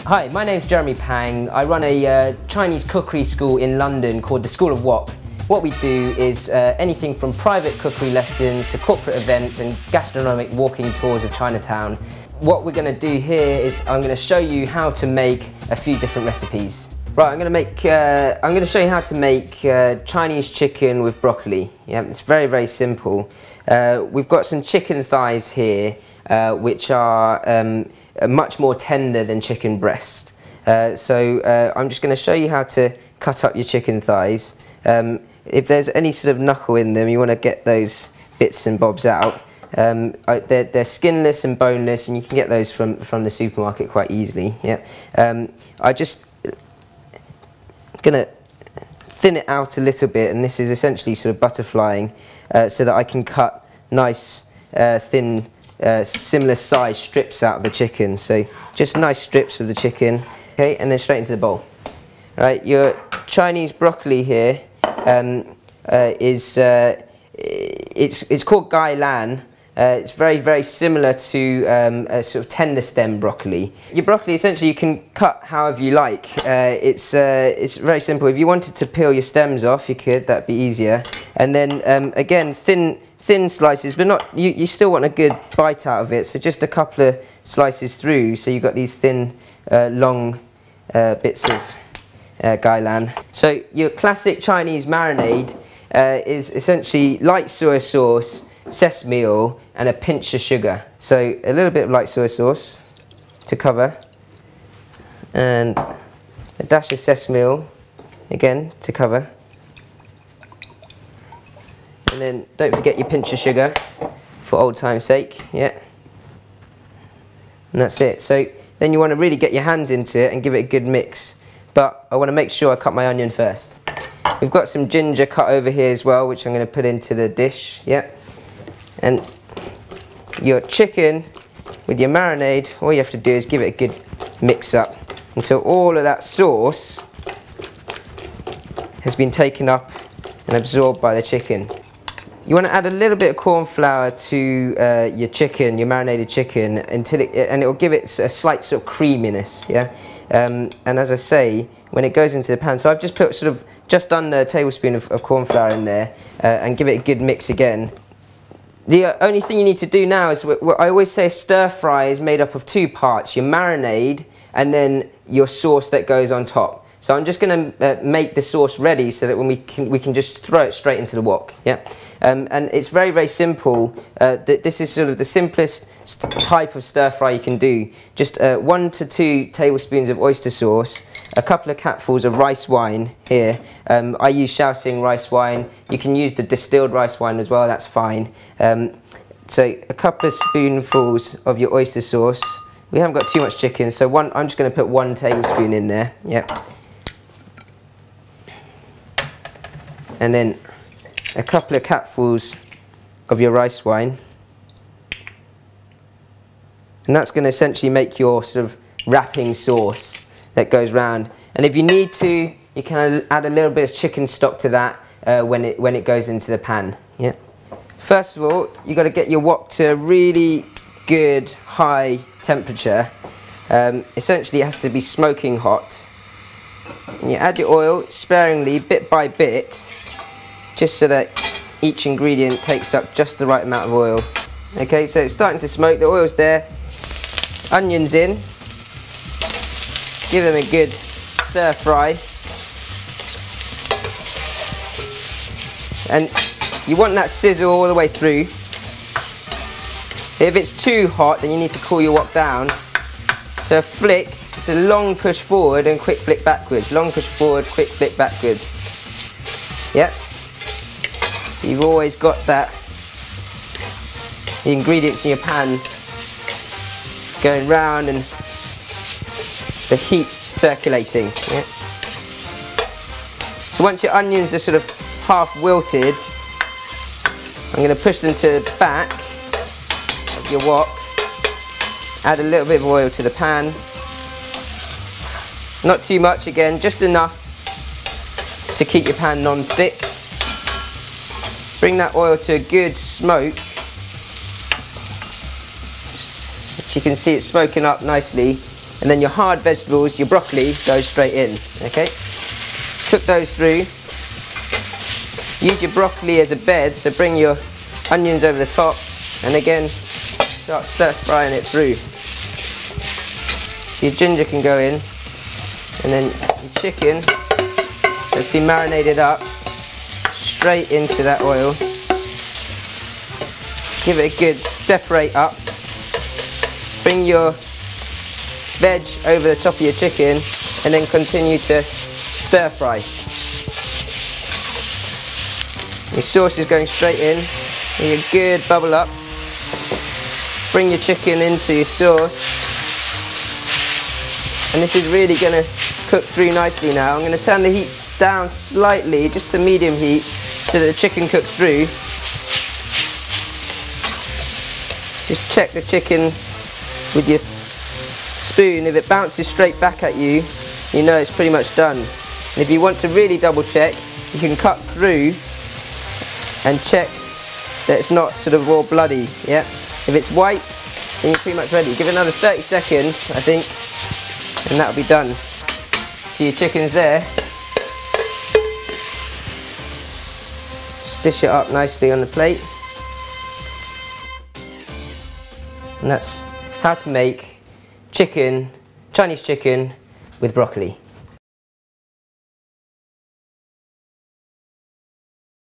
Hi, my name's Jeremy Pang. I run a Chinese cookery school in London called the School of Wok. What we do is anything from private cookery lessons to corporate events and gastronomic walking tours of Chinatown. What we're going to do here is I'm going to show you how to make a few different recipes. Right, I'm going to show you how to make Chinese chicken with broccoli. Yeah, it's very, very simple. We've got some chicken thighs here, which are much more tender than chicken breast. So I'm just going to show you how to cut up your chicken thighs. If there's any sort of knuckle in them, you want to get those bits and bobs out. They're skinless and boneless, and you can get those from the supermarket quite easily. Yeah. I just going to thin it out a little bit, and this is essentially sort of butterflying, so that I can cut nice thin similar size strips out of the chicken. So just nice strips of the chicken, okay, and then straight into the bowl. Right, your Chinese broccoli here it's called Gai Lan. It's very, very similar to a sort of tender stem broccoli. Your broccoli, essentially, you can cut however you like. It's very simple. If you wanted to peel your stems off, you could. That'd be easier. And then again, thin slices, but not. You still want a good bite out of it. So just a couple of slices through. So you've got these thin, long bits of Gai Lan. So your classic Chinese marinade is essentially light soy sauce, sesame oil, and a pinch of sugar. So a little bit of light soy sauce to cover, and a dash of sesame oil again to cover, and then don't forget your pinch of sugar for old time's sake. Yeah, and that's it. So then you want to really get your hands into it and give it a good mix, but I want to make sure I cut my onion first. We've got some ginger cut over here as well, which I'm going to put into the dish. Yeah. And your chicken with your marinade, all you have to do is give it a good mix up until all of that sauce has been taken up and absorbed by the chicken. You want to add a little bit of corn flour to your chicken, your marinated chicken, until it will give it a slight sort of creaminess. Yeah. And as I say, when it goes into the pan, so I've just put sort of just under a tablespoon of corn flour in there, and give it a good mix again. The only thing you need to do now is, I always say stir fry is made up of two parts, your marinade and then your sauce that goes on top. So I'm just going to make the sauce ready so that when we can just throw it straight into the wok. Yeah, and it's very, very simple. This is sort of the simplest type of stir fry you can do. Just 1 to 2 tablespoons of oyster sauce, a couple of capfuls of rice wine here. I use Shaoxing rice wine. You can use the distilled rice wine as well, that's fine. So a couple of spoonfuls of your oyster sauce. We haven't got too much chicken, so I'm just going to put 1 tablespoon in there. Yep. And then a couple of capfuls of your rice wine. And that's going to essentially make your sort of wrapping sauce that goes round. And if you need to, you can add a little bit of chicken stock to that when it goes into the pan. Yeah. First of all, you've got to get your wok to a really good high temperature. Essentially, it has to be smoking hot. And you add your oil sparingly, bit by bit, just so that each ingredient takes up just the right amount of oil. Okay, so it's starting to smoke, the oil's there. Onions in. Give them a good stir fry. And you want that sizzle all the way through. If it's too hot, then you need to cool your wok down. So a flick, it's a long push forward and quick flick backwards. Long push forward, quick flick backwards. Yep. You've always got the ingredients in your pan going round and the heat circulating. Yeah. So once your onions are sort of half wilted, I'm going to push them to the back of your wok. Add a little bit of oil to the pan. Not too much, again, just enough to keep your pan non-stick. Bring that oil to a good smoke. As you can see, it's smoking up nicely. and then your hard vegetables, your broccoli, goes straight in. Okay, cook those through. Use your broccoli as a bed, so bring your onions over the top, and again start stir frying it through. So your ginger can go in, and then your chicken that's been marinated up straight into that oil. Give it a good separate up. Bring your veg over the top of your chicken, and then continue to stir fry. Your sauce is going straight in. You get a good bubble up. Bring your chicken into your sauce, and this is really going to cook through nicely now. I'm going to turn the heat down slightly, just to medium heat, so that the chicken cooks through. Just check the chicken with your spoon. If it bounces straight back at you, you know it's pretty much done. And if you want to really double check, you can cut through and check that it's not sort of all bloody. Yeah. If it's white, then you're pretty much ready. Give it another 30 seconds, I think, and that'll be done. So your chicken's there. Just dish it up nicely on the plate. And that's how to make Chinese chicken with broccoli.